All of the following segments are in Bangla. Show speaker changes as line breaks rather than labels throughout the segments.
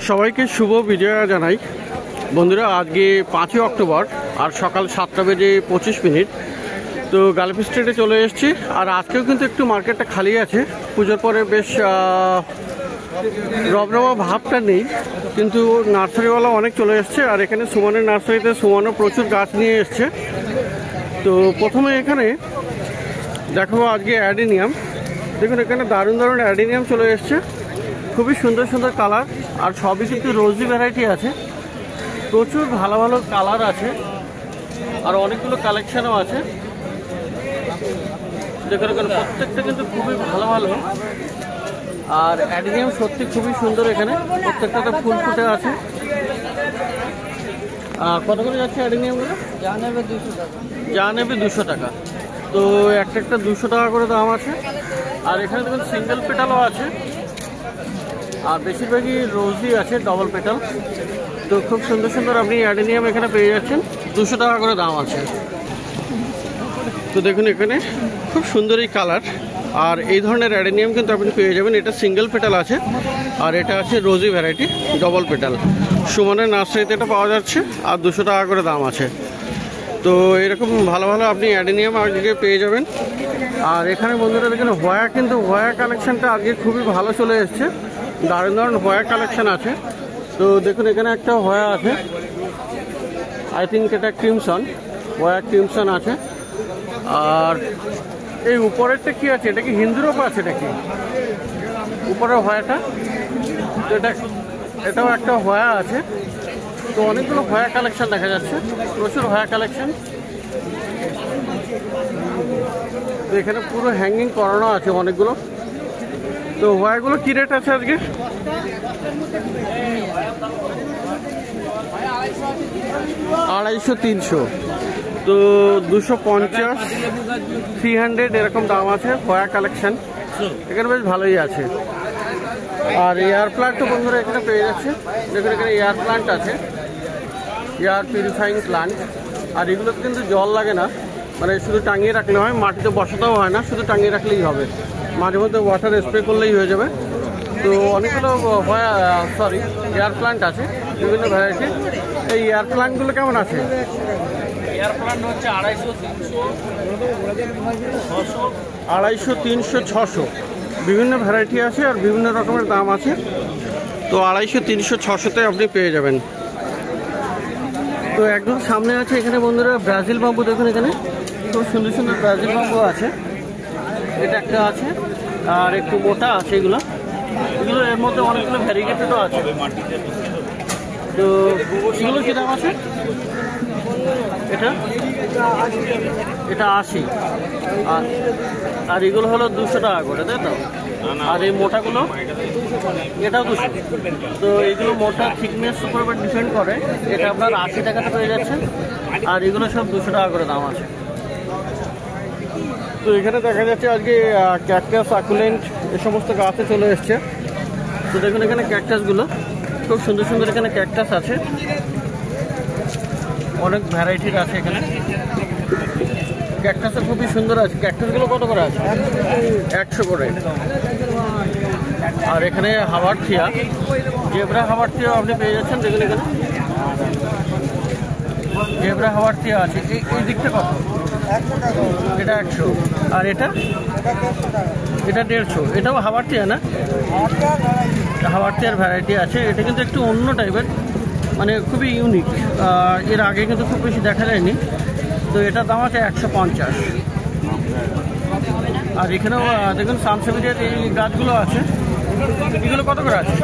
সবাইকে শুভ বিজয়া জানাই বন্ধুরা। আজকে 5ই অক্টোবর আর সকাল 7টা বেজে 25 মিনিট। তো গালফ স্ট্রিটে চলে এসেছি। আর আজকেও কিন্তু একটু মার্কেটটা খালি আছে। পুজোর পরে বেশ রবরবা ভাবটা নেই, কিন্তু নার্সারিওয়ালা অনেক চলে এসছে। আর এখানে সুমনের নার্সারিতে সুমনও প্রচুর গাছ নিয়ে এসছে। তো প্রথমে এখানে দেখো আজকে অ্যাডিনিয়াম। দেখুন এখানে দারুণ দারুণ অ্যাডিনিয়াম চলে এসছে, খুবই সুন্দর সুন্দর কালার। আর সবই কিন্তু রোজি ভ্যারাইটি আছে, প্রচুর ভালো ভালো কালার আছে আর অনেকগুলো কালেকশনও আছে। দেখুন এখানে প্রত্যেকটা কিন্তু খুবই ভালো ভালো। আর অ্যাডিনিয়াম সত্যি খুবই সুন্দর, এখানে প্রত্যেকটাতে ফুল ফুটে আছে। কত করে যাচ্ছে অ্যাডিনিয়ামগুলো? যা নেবে 200 টাকা। তো একটা 200 টাকা করে দাম আছে। আর এখানে দেখুন সিঙ্গেল পেটালও আছে, আর বেশিরভাগই রোজই আছে, ডবল পেটাল। তো খুব সুন্দর সুন্দর আপনি অ্যাডিনিয়াম এখানে পেয়ে যাচ্ছেন, 200 টাকা করে দাম আছে। তো দেখুন এখানে খুব সুন্দর এই কালার। আর এই ধরনের অ্যাডিনিয়াম কিন্তু আপনি পেয়ে যাবেন। এটা সিঙ্গেল পেটাল আছে, আর এটা আছে রোজি ভ্যারাইটি ডবল পেটাল। সুমনের নার্সারিতে এটা পাওয়া যাচ্ছে, আর 200 টাকা করে দাম আছে। তো এরকম ভালো ভালো আপনি অ্যাডিনিয়াম আজকে পেয়ে যাবেন। আর এখানে বন্ধুরা দেখুন হোয়া, কিন্তু হোয়া কালেকশানটা আজকে খুবই ভালো চলে এসছে। দারুণ দারুণ হোয়া কালেকশান আছে। তো দেখুন এখানে একটা হোয়া আছে, আই থিঙ্ক এটা ক্রিমসন, হোয়া ক্রিমসন আছে। আর এই উপরেরটা কি আছে? এটা কি হিন্দুরোপ আছে? এটা কি উপরের হোয়াটা? তো এটাও একটা হোয়া আছে। তো অনেকগুলো হোয়া কালেকশন দেখা যাচ্ছে, প্রচুর হোয়া কালেকশন। তো এখানে পুরো হ্যাঙ্গিং করানো আছে অনেকগুলো। তো হোয়াগুলো কি রেট আছে আজকে? 250-300। তো 250, 300 এরকম দাম আছে হোয়া কালেকশন। এখানে বেশ ভালোই আছে। আর এয়ার প্লান্ট তো বন্ধুরা এখানে পেয়ে যাচ্ছে। দেখুন এখানে এয়ার প্লান্ট আছে, এয়ার পিউরিফাইং প্লান্ট। আর এগুলোতে কিন্তু জল লাগে না, মানে শুধু টাঙিয়ে রাখলে হয়, মাটিতে বসাতেও হয় না, শুধু টাঙিয়ে রাখলেই হবে। মাঝে মধ্যে ওয়াটার স্প্রে করলেই হয়ে যাবে। তো অনেকগুলো এয়ার প্লান্ট আছে বিভিন্ন ভ্যারাইটির। এই এয়ার প্লান্টগুলো কেমন আছে?
এয়ার প্লান্ট হচ্ছে
250, 300, 600 বিভিন্ন ভ্যারাইটি আছে, আর বিভিন্ন রকমের দাম আছে। তো 250, 300, 600-তে আপনি পেয়ে যাবেন। তো একদম সামনে আছে এখানে বন্ধুরা ব্রাজিল বাম্বু। দেখুন এখানে খুব সুন্দর সুন্দর ব্রাজিল বাম্বু আছে। এটা একটা আছে, আর একটু মোটা আছে এগুলো। এর মধ্যে অনেকগুলো ভ্যারিগেটেডও আছে। তো এগুলো কী দাম আছে? এটা 80, আর এগুলো হলো 200 টাকা করে, তাই তো? আর এই মোটাগুলো এটাও 200। তো এগুলো মোটা থিকনেস উপর ডিপেন্ড করে। এটা আপনার 80 টাকাতে পেয়ে যাচ্ছেন, আর এগুলো সব 200 টাকা করে দাম আছে। তো এখানে দেখা যাচ্ছে আজকে ক্যাকটাস, সাকুলেন্ট এ সমস্ত গাছে চলে এসছে। তো দেখুন এখানে ক্যাকটাসগুলো খুব সুন্দর সুন্দর। এখানে ক্যাকটাস আছে, অনেক ভ্যারাইটির আছে এখানে। ক্যাকটাসও খুবই সুন্দর আছে। ক্যাকটাসগুলো কত করে আছে? 100 করে। আর এখানে হাওয়ার্থিয়া, জেব্রা হাওয়ার্থিয়া আপনি পেয়ে যাচ্ছেন। দেখুন এখানে জেব্রা হাওয়ার্থিয়া আছে। এই দিকটা কত? এটা 100। আর এটা 150। এটাও হাওয়ার্থিয়া না? হাওয়ার্থিয়ার ভ্যারাইটি আছে। এটা কিন্তু একটু অন্য টাইপের, মানে খুবই ইউনিক। এর আগে কিন্তু খুব বেশি দেখা যায়নি। তো এটার দাম আছে 150। আর এখানেও দেখুন সানসেভিরিয়ার এই গাছগুলো আছে। এগুলো কত করে আছে?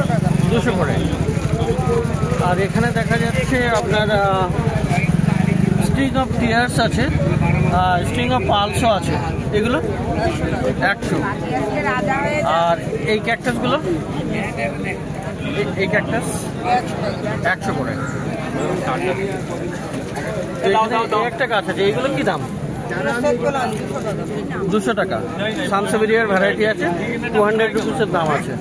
200 করে। আর এখানে দেখা যাচ্ছে আপনার স্ট্রিং অফ টিয়ার্স আছে, স্ট্রিং অফ পালসও আছে। এগুলো 100। আর এই ক্যাকটাসগুলো, এই ক্যাকটাস 100 করে। একটা গাছ আছে, এইগুলো কি দাম? 200 টাকা। সানসেভিরিয়ার ভ্যারাইটি আছে, 200 রুপিসের দাম আছে।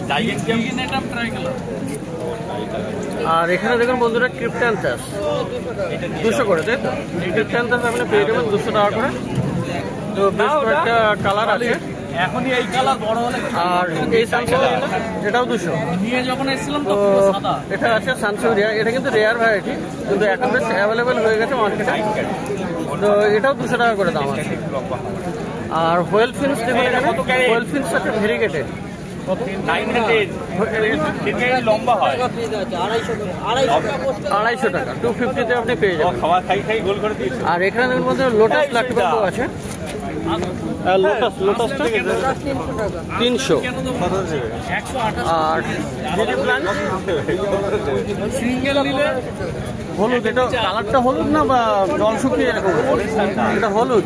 আর এখানে দেখুন বন্ধুরা ক্রিপ্ট্যান্থাস 200 করে, তাই তো? ক্রিপ্ট্যান্থাস আপনি পেয়ে যাবেন 200 টাকা করে। তো বেশ কয়েকটা কালার আছে।
এখনই এই কালার বড় হলে।
আর এই সানসেভিয়া এটাও 200
নিয়ে যখন এসেছিলাম
তো
তো পুরো সাদা।
এটা আছে সানসেভিয়া, এটা কিন্তু রেয়ার ভ্যারাইটি, কিন্তু এখন বেশ অ্যাভেলেবেল হয়ে গেছে মার্কেটে। তো এটাও 200 টাকা করে দাম আছে। আর হোয়েল ফিন্স দেখুন, এখানে হোয়েল ফিন্স আছে ভেরিগেটেড,
9 লম্বা হয়
250 টাকা 250-তে আপনি পেয়ে যাবেন।
খাওয়া খাই গোল করে দিয়েছে।
আর এখানের মধ্যে লোটাস লাক্টিবাম্বু আছে, লোটাসটা 300। আর যদি প্ল্যান্ট
সিঙ্গেল নিলে
হলুদ, এটা কালারটা হলুদ না বা জল শুকিয়ে এরকম? এটা হলুদ।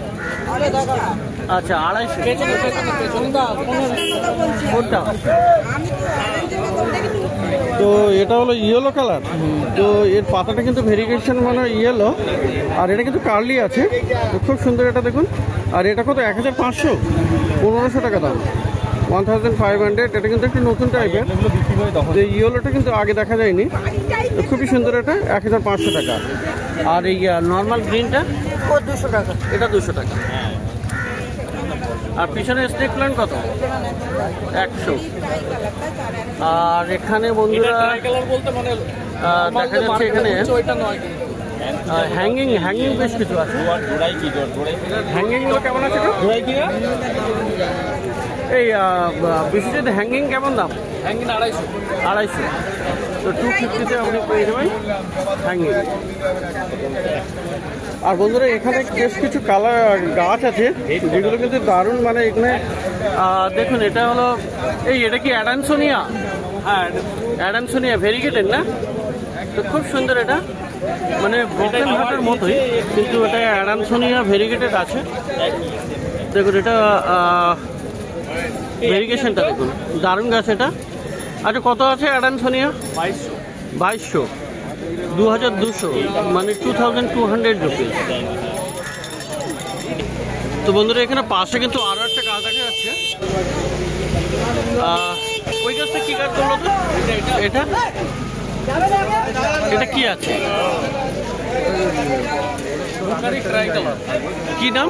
আচ্ছা 250 কোনটা? তো এটা হলো ইয়েলো কালার, তো এর পাতাটা কিন্তু ভেরিগেশন মানে ইয়েলো, আর এটা কিন্তু কার্লি আছে, তো খুব সুন্দর এটা দেখুন। আর এটা কত? 1500, 1500 টাকা দাম, 1500। এটা কিন্তু একটু নতুন টাইপের, যে ইয়েলোটা কিন্তু আগে দেখা যায়নি, তো খুবই সুন্দর এটা, 1500 টাকা। আর এই নর্মাল গ্রিনটা 200 টাকা, এটা 200 টাকা। আর পিছনে স্নেক প্ল্যান্ট কত? 100। আর এখানে বন্ধুরা দেখা যাচ্ছে এখানে হ্যাঙ্গিং বেশ কিছু আছে। হ্যাঙ্গিংগুলো কেমন আছে? এই বিশেষত হ্যাঙ্গিং কেমন দাম?
হ্যাঙ্গিং
250। তো 250-তে আপনি পেয়ে যাবেন হ্যাঙ্গিং। আর বন্ধুরা এখানে বেশ কিছু কালার গাছ আছে যেগুলো কিন্তু দারুণ, মানে এখানে দেখুন, এটা হলো এটা কি অ্যাডানসোনিয়া?
হ্যাঁ,
অ্যাডানসোনিয়া ভেরিগেটেড না? তো খুব সুন্দর এটা, মানে ব্রোকেন হার্টের মতোই, কিন্তু এটা অ্যাডানসোনিয়া ভেরিগেটেড আছে। দেখুন এটা ভেরিগেশনটা দেখুন, দারুণ গাছ এটা। আচ্ছা কত আছে অ্যাডানসোনিয়া? 2200, 2200, মানে 2200 রুপিস। তো বন্ধুরা এখানে পাশে কিন্তু আরো একটা গাছ দেখা যাচ্ছে। ওই গাছটা কি গাছ বললো তো? এটা এটা কি আছে? কি নাম?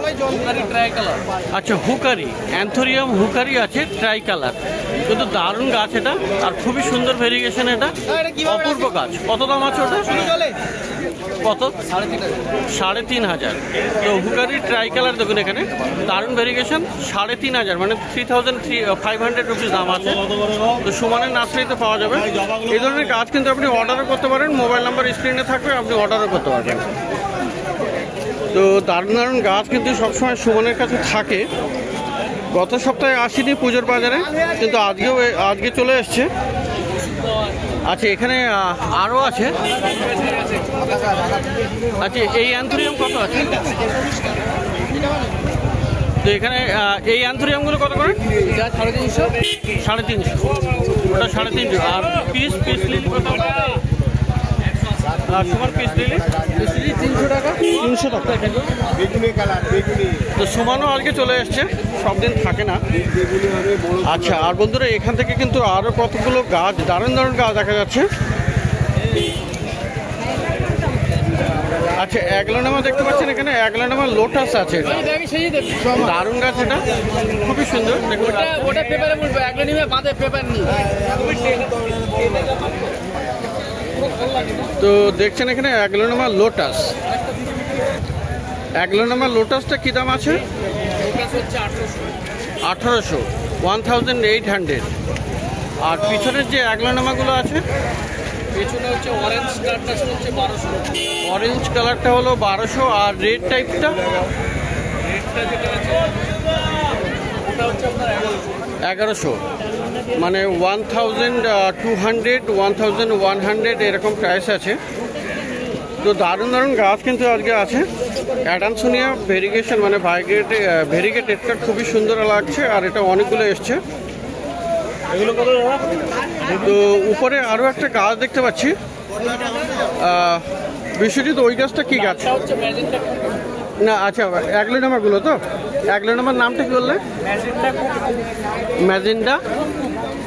আচ্ছা হুকারি, অ্যান্থোরিয়াম হুকারি আছে, ট্রাই কালার, কিন্তু দারুণ গাছ এটা, আর খুবই সুন্দর ভেরিগেশন, এটা অপূর্ব গাছ। কত দাম আছে ওটা? কত? 3500। তো হুকারি ট্রাই কালার দেখুন, এখানে দারুণ ভেরিগেশন, 3500, মানে 3500 রুপিস দাম আছে। তো সুমানের নার্সারিতে পাওয়া যাবে এই ধরনের গাছ, কিন্তু আপনি অর্ডারও করতে পারেন, মোবাইল নাম্বার স্ক্রিনে থাকবে, আপনি অর্ডারও করতে পারবেন। তো দারুণ দারুণ গাছ কিন্তু সবসময় সুমনের কাছে থাকে। গত সপ্তাহে আসেনি পুজোর বাজারে, কিন্তু আজকে চলে এসছে। আচ্ছা এখানে আরও আছে। আচ্ছা এই অ্যান্থোরিয়াম কত আছে? তো এখানে এই অ্যান্থোরিয়ামগুলো কত করে? 350, ওটা 350। আর পিস লিলি কত? সুমন পিস লিলি 300 টাকা। 300 টাকা। তো সুমনও আজকে চলে এসছে, সব দিন থাকে না। আচ্ছা আর বন্ধুরা এখান থেকে কিন্তু আরও কতগুলো গাছ, দারুণ দারুণ গাছ দেখা যাচ্ছে। আচ্ছা অ্যাগ্লোনামা দেখতে পাচ্ছেন, এখানে অ্যাগ্লোনামা লোটাস আছে, দারুণ গাছ, এটা খুবই সুন্দর। তো দেখছেন এখানে অ্যাগ্লোনামা লোটাস। অ্যাগ্লোনামা লোটাসটা কী দাম আছে? 1800, 1800। আর পিছনের যে অ্যাগ্লোনামাগুলো আছে,
পেছনে হচ্ছে অরেঞ্জ কালারটা হচ্ছে 1200।
অরেঞ্জ কালারটা হলো 1200, আর রেড টাইপটা?
রেডটা যেটা আছে ওটা হচ্ছে আপনার
1100, মানে 1200, 1100 এরকম প্রাইস আছে। তো দারুণ দারুণ গাছ কিন্তু আজকে আছে। অ্যাডানসোনিয়া ভেরিগেশন মানে ভেরিগেটেডটা খুবই সুন্দর লাগছে, আর এটা অনেকগুলো এসছে।
এগুলো কত?
তো উপরে আরও একটা গাছ দেখতে পাচ্ছি বিশ্বজিৎ, ওই গাছটা কি গাছ? না আচ্ছা অ্যাগ্লোনামাগুলো, তো অ্যাগ্লোনামার নামটা কি বললে? ম্যাজেন্ডা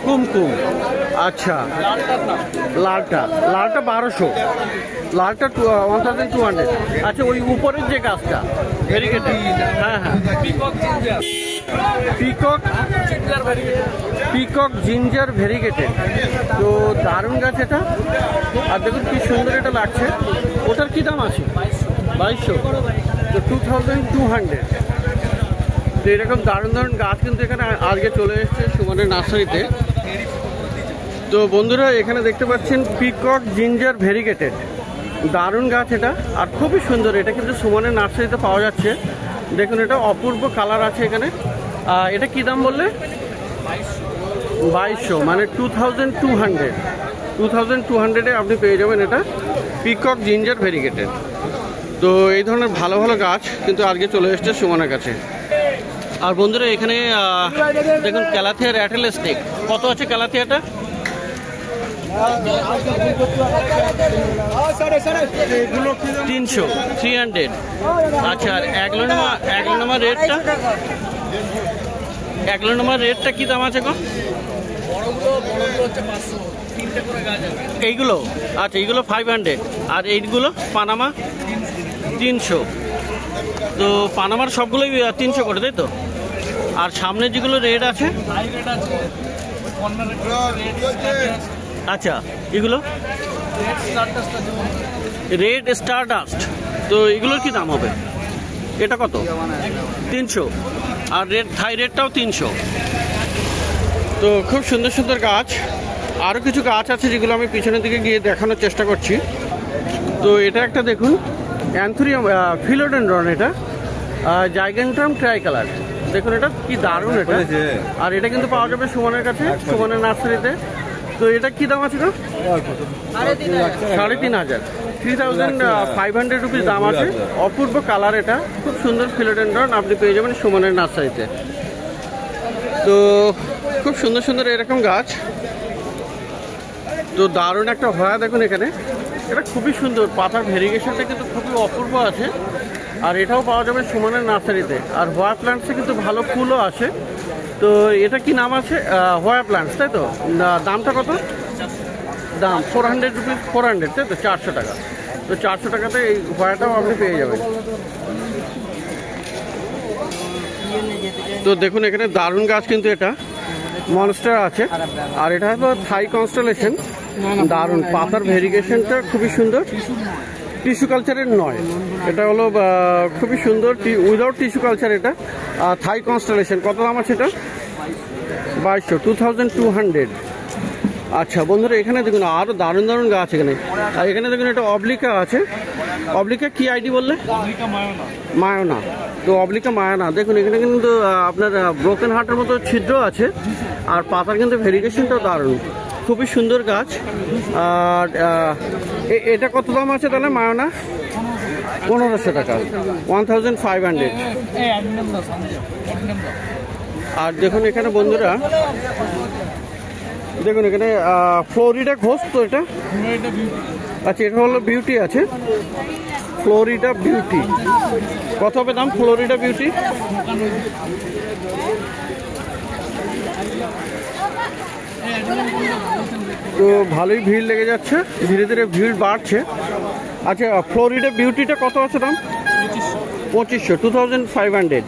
কুমকুম। আচ্ছা লালটা 1200, লালটা 1200। আচ্ছা ওই উপরের যে গাছটা ভেরিগেটেড, হ্যাঁ হ্যাঁ, পিকক জিঞ্জার ভেরিগেটেড। তো দারুণ গাছ এটা। আর দেখুন কি সুন্দর এটা লাগছে। ওটার কি দাম আছে? 2200। তো 2200। তো এরকম দারুণ দারুণ গাছ কিন্তু এখানে আজকে চলে এসছে সুমনের নার্সারিতে। তো বন্ধুরা এখানে দেখতে পাচ্ছেন পিকক জিঞ্জার ভেরিগেটেড, দারুণ গাছ এটা আর খুবই সুন্দর। এটা কিন্তু সুমনের নার্সারিতে পাওয়া যাচ্ছে। দেখুন এটা অপূর্ব কালার আছে এখানে। এটা কি দাম বললে? 2200, মানে 2200 আপনি পেয়ে যাবেন এটা পিকক জিঞ্জার ভেরিগেটেড। তো এই ধরনের ভালো ভালো গাছ কিন্তু আজকে চলে এসছে সুমনের কাছে। আর বন্ধুরা এখানে দেখুন ক্যালাথিয়া র্যাটেল স্টিক কত আছে? ক্যালাথিয়াটা 300। আচ্ছা, আর অ্যাগ্লোনোমা রেটটা কি দাম আছে গো? এইগুলো আচ্ছা, এইগুলো 500। আর এইগুলো পানামা 300। তো পানামার সবগুলোই 300 করে, তাই তো? আর সামনে যেগুলো রেড আছে, আচ্ছা এগুলো রেড স্টারডাস্ট। তো এগুলোর কি দাম হবে? এটা কত? 300। আর রেড থাইরেডটাও 300। তো খুব সুন্দর সুন্দর গাছ। আরও কিছু গাছ আছে যেগুলো আমি পিছনের দিকে গিয়ে দেখানোর চেষ্টা করছি। তো এটা একটা দেখুন অ্যান্থুরিয়াম ফিলোডেন্ড্রন, এটা জাইগেন্ট্রাম ট্রাই কালার। দেখুন এটা কি দারুণ এটা। আর এটা কিন্তু পাওয়া যাবে সুমনের কাছে, সুমনের নার্সারিতে। তো এটা কি দাম আছে গো? 3500, 3500 রুপিস দাম আছে। অপূর্ব কালার এটা, খুব সুন্দর ফিলোডেন্ড্রন আপনি পেয়ে যাবেন সুমনের নার্সারিতে। তো খুব সুন্দর সুন্দর এরকম গাছ। তো দারুণ একটা হয়া দেখুন এখানে, এটা খুবই সুন্দর। পাতার ভেরিগেশনটা কিন্তু খুবই অপূর্ব আছে। আর এটাও পাওয়া যাবে সুমনের নার্সারিতে। আর হোয়া প্লান্টসে কিন্তু ভালো ফুলও আসে। তো এটা কি নাম আছে? হোয়া প্লান্টস, তাই তো? দামটা কত? দাম 400 রুপিস, 400, তাই তো? 400 টাকা। তো 400 টাকাতে এই হোয়াটাও আপনি পেয়ে যাবেন। তো দেখুন এখানে দারুণ গাছ কিন্তু এটা মনস্টার আছে। আর এটা হলো থাই কনস্টেলেশন, দারুণ। পাতার ভেরিগেশনটা খুবই সুন্দর। টিস্যু কালচারের নয়, এটা হলো খুবই সুন্দর উইদাউট টিস্যু কালচার। এটা থাই কনস্টেলেশন। কত দাম আছে এটা? 2200, 2200। আচ্ছা বন্ধুরা এখানে দেখুন আরও দারুণ দারুণ গাছ এখানে। আর এখানে দেখুন এটা অবলিকা আছে। অবলিকা কি আইডি বললে? মায়োনা। তো অবলিকা মায়োনা দেখুন এখানে কিন্তু আপনার ব্রোকেন হার্টের মতো ছিদ্র আছে। আর পাতার কিন্তু ভেরিগেশনটাও দারুণ, খুবই সুন্দর গাছ। আর এটা কত দাম আছে তাহলে মায়োনা? 1500 টাকা, 1500। আর দেখুন এখানে বন্ধুরা দেখুন এখানে ফ্লোরিডা ঘোষ। তো এটা আচ্ছা, এটা হলো বিউটি আছে, ফ্লোরিডা বিউটি। কত হবে দাম ফ্লোরিডা বিউটি? তো ভালোই ভিড় লেগে যাচ্ছে, ধীরে ধীরে ভিড় বাড়ছে। আচ্ছা ফ্লোরিডা বিউটিটা কত আছে দাম? 2500, 2500।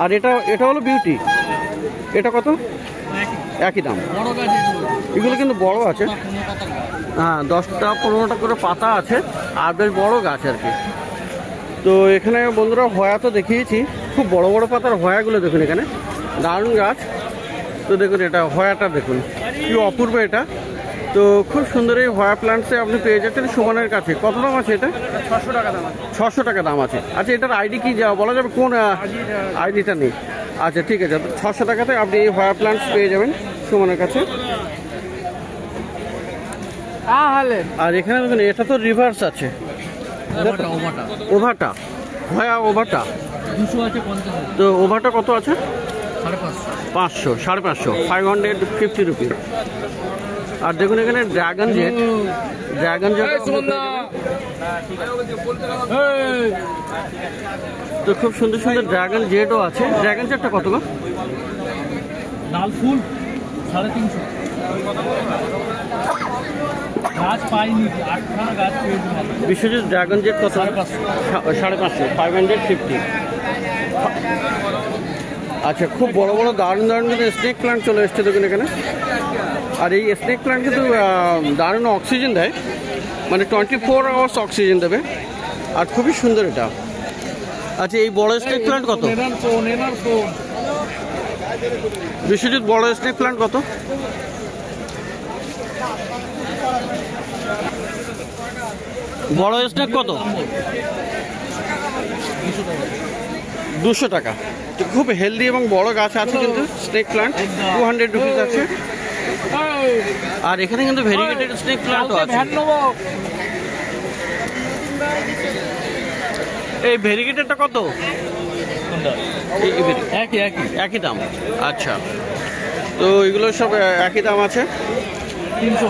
আর এটা হলো বিউটি, এটা কত? একই দাম। এগুলো কিন্তু বড় আছে, হ্যাঁ 10টা 15টা করে পাতা আছে। আর বেশ বড় গাছ আর কি। তো এখানে বন্ধুরা হয়া তো দেখিয়েছি, খুব বড় বড় পাতার হয়াগুলো দেখুন এখানে, দারুণ গাছ। তো দেখুন এটা হয়াটা দেখুন কি অপূর্ব এটা। তো খুব সুন্দর এই হয়া প্লান্টসে আপনি পেয়ে যাচ্ছেন সুমনের কাছে। কত দাম আছে এটা? 600 টাকা দাম আছে। 600 টাকা দাম আছে। আচ্ছা এটার আইডি কি বলা যাবে? কোন আইডিটা নেই? আচ্ছা ঠিক আছে, 600 টাকাতে আপনি এই হয়া প্লান্টস পেয়ে যাবেন সুমনের কাছে। আর এখানে দেখুন এটা তো রিভার্স আছে, ওভারটা হয়া ওভারটা
200 আছে, 50 আছে।
তো ওভারটা কত আছে?
550,
550, 550 রুপিস। আর দেখুন এখানে ড্রাগন জেট, তো খুব সুন্দর সুন্দর ড্রাগন জেটও আছে। ড্রাগন জেটটা কত গো?
লাল ফুল 350। গাছ পাইনি, 8খানা গাছ পেয়েছি।
বিশ্বজিৎ ড্রাগন জেট কত? 550, 550। আচ্ছা, খুব বড় বড় দারুণ দারুণ কিন্তু স্নেক প্লান্ট চলে এসছে দেখুন এখানে। আর এই স্নেক প্লান্ট কিন্তু দারুণ অক্সিজেন দেয়, মানে 24 আওয়ার্স অক্সিজেন দেবে, আর খুবই সুন্দর এটা। আচ্ছা, এই বড় স্নেক প্লান্ট কত? বিশ্বজিৎ, বড় স্নেক প্লান্ট কত? বড় স্নেক কত? 200 টাকা। তো খুব হেলদি এবং বড় গাছ আছে কিন্তু স্নেক প্লান্ট 200 রুপিস আছে। আর এখানে কিন্তু ভেরিগেটেড স্নেক প্লান্টও আছে। এই ভেরিগেটেডটা কত? একই দাম। আচ্ছা, তো এগুলো সব একই দাম আছে
300।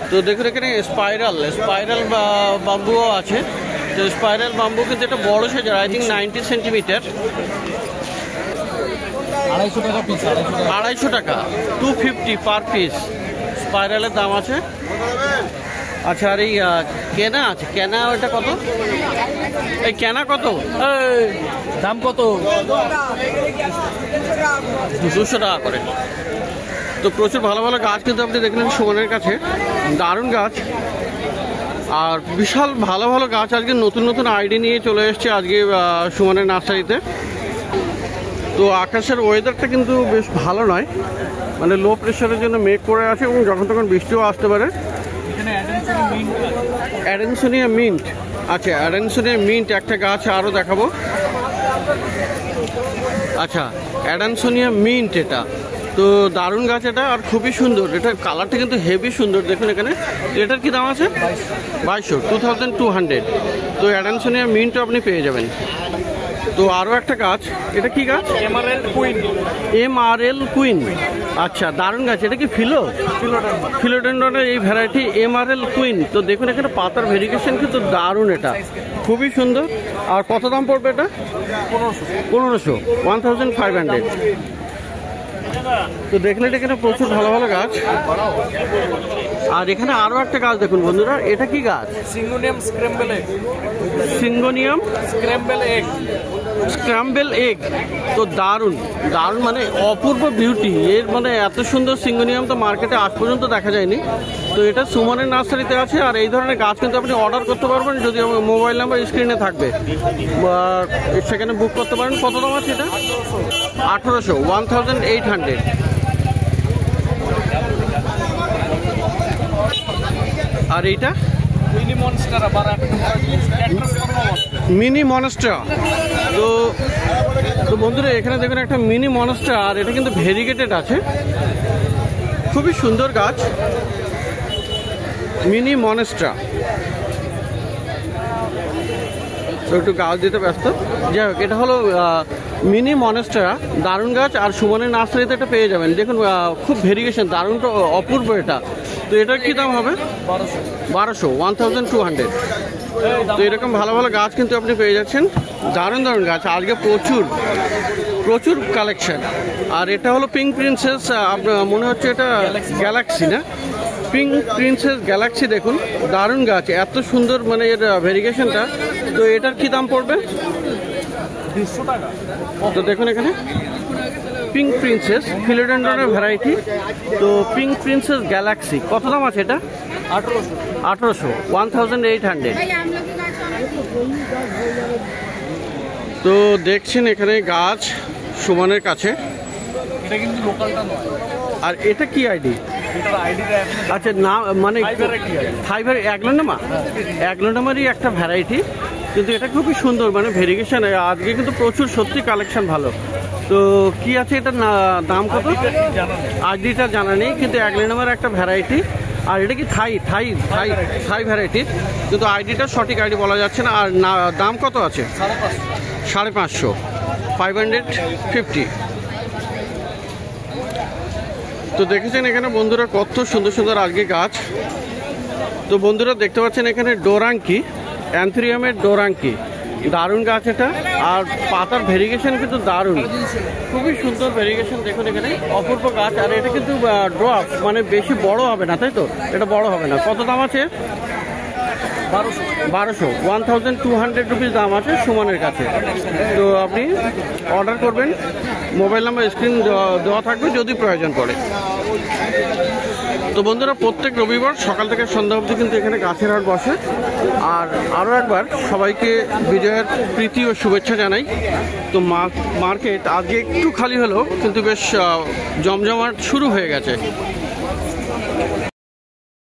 তো দেখুন এখানে স্পাইরাল বাম্বুও আছে। তো স্পাইরাল বাম্বু কিন্তু এটা বড় সাইজের, আই থিঙ্ক 90 সেন্টিমিটার।
250 টাকা পিস।
250 টাকা, 250 পার পিস স্পাইরালের দাম আছে। আচ্ছা, আর এই কেনা আছে, কেনা ওটা কত? এই কেনা কত?
দাম কত?
200 টাকা করে। তো প্রচুর ভালো ভালো গাছ কিন্তু আপনি দেখলেন সুমনের কাছে, দারুণ গাছ আর বিশাল ভালো ভালো গাছ। আজকে নতুন নতুন আইডি নিয়ে চলে এসছে আজকে সুমনের নার্সারিতে। তো আকাশের ওয়েদারটা কিন্তু বেশ ভালো নয়, মানে লো প্রেশারের জন্য মেঘ করে আছে এবং যখন তখন বৃষ্টিও আসতে পারে। অ্যাডেনসোনিয়া মিন্ট। আচ্ছা, অ্যাডেনসোনিয়া মিন্ট একটা গাছ আরও দেখাবো। আচ্ছা, অ্যাডেনসোনিয়া মিন্ট এটা তো দারুণ গাছ এটা, আর খুবই সুন্দর। এটার কালারটা কিন্তু হেভি সুন্দর দেখুন এখানে। এটার কি দাম আছে? 2200। তো অ্যাডেনসোনিয়া মিন্টও আপনি পেয়ে যাবেন। তো আরও একটা গাছ, এটা কি গাছ? MRL queen. আচ্ছা, দারুণ গাছ। এটা কি ফিলোডেন্ড্রনের এই ভ্যারাইটি MRL কুইন। তো দেখুন এখানে পাতার ভেরিগেশন কিন্তু দারুণ, এটা খুবই সুন্দর। আর কত দাম পড়বে এটা? 1500। তো দেখলেন এখানে প্রচুর ভালো ভালো গাছ। আর এখানে আরো একটা গাছ দেখুন বন্ধুরা, এটা কি গাছ?
Syngonium
scramble egg. তো দারুণ দারুণ, মানে অপূর্ব বিউটি এর, মানে এত সুন্দর সিঙ্গোনিয়াম তো মার্কেটে আজ পর্যন্ত দেখা যায়নি। তো এটা সুমনের নার্সারিতে আছে। আর এই ধরনের গাছ কিন্তু আপনি অর্ডার করতে পারবেন, যদি মোবাইল নাম্বার স্ক্রিনে থাকবে, সেখানে বুক করতে পারেন। কত দাম আছে এটা? 1800। আর এইটা মিনি মনস্টার। তো বন্ধুরা এখানে দেখুন একটা মিনি মনস্টার, আর এটা কিন্তু ভেরিগেটেড আছে, খুবই সুন্দর গাছ মিনি মনস্টার। তো একটু গাছ দিতে ব্যস্ত। যাই হোক, এটা হলো মিনি মনস্টার, দারুণ গাছ। আর সুমনের নার্সারিতে এটা পেয়ে যাবেন। দেখুন খুব ভেরিগেশন, দারুণ তো অপূর্ব এটা। তো এটার কি দাম হবে? 1200। তো এরকম ভালো ভালো গাছ কিন্তু আপনি পেয়ে যাচ্ছেন, দারুণ দারুণ গাছ। আজকে প্রচুর কালেকশন। আর এটা হলো পিঙ্ক প্রিন্সেস, আপনার মনে হচ্ছে এটা গ্যালাক্সি না? Pink princess Galaxy. দেখুন দারুণ গাছ, এত সুন্দর মানে এর ভেরিগেশনটা। তো এটার কি দাম পড়বে?
200 টাকা।
তো দেখুন এখানে পিঙ্ক প্রিন্সেস ফিলোডেন্ড্রনের ভ্যারাইটি। তো পিঙ্ক প্রিন্সেস গ্যালাক্সি কত দাম আছে এটা? 1800। তো দেখছেন এখানে গাছ সুমনের কাছে।
এটা কিন্তু লোকালটা নয়।
আর এটা কি আইডি? আচ্ছা, না মানে ফাইবার অ্যাগ্লোনামারই একটা ভ্যারাইটি, কিন্তু এটা খুবই সুন্দর, মানে ভেরিগেশন। আজকে কিন্তু প্রচুর সত্যি কালেকশন ভালো। তো কি আছে এটা দাম কত? আইডিটা জানা নেই, কিন্তু অ্যাগ্লোনামার একটা ভ্যারাইটি। আর এটা কি থাই ভ্যারাইটির, কিন্তু আইডিটা সঠিক আইডি বলা যাচ্ছে না। আর দাম কত আছে? 550। 550। তো দেখেছেন এখানে বন্ধুরা কত সুন্দর সুন্দর আজকে গাছ। তো বন্ধুরা দেখতে পাচ্ছেন এখানে ডোরাঙ্কি, অ্যান্থুরিয়ামের ডোরাঙ্কি, দারুণ গাছ এটা। আর পাতার ভেরিগেশন কিন্তু দারুণ, খুবই সুন্দর ভেরিগেশন। দেখুন এখানে অপূর্ব গাছ। আর এটা কিন্তু ড্রপ, মানে বেশি বড় হবে না, তাই তো? এটা বড় হবে না। কত দাম আছে? 1200 1200 রুপিস দাম আছে সুমনের কাছে। তো আপনি অর্ডার করবেন, মোবাইল নাম্বার স্ক্রিন দেওয়া থাকবে যদি প্রয়োজন পড়ে। তো বন্ধুরা, প্রত্যেক রবিবার সকাল থেকে সন্ধ্যা অবধি কিন্তু এখানে গাছের হাট বসে। আর আরও একবার সবাইকে বিজয়ের প্রীতি ও শুভেচ্ছা জানাই। তো মার্কেট আজকে একটু খালি হলেও কিন্তু বেশ জমজমাট শুরু হয়ে গেছে।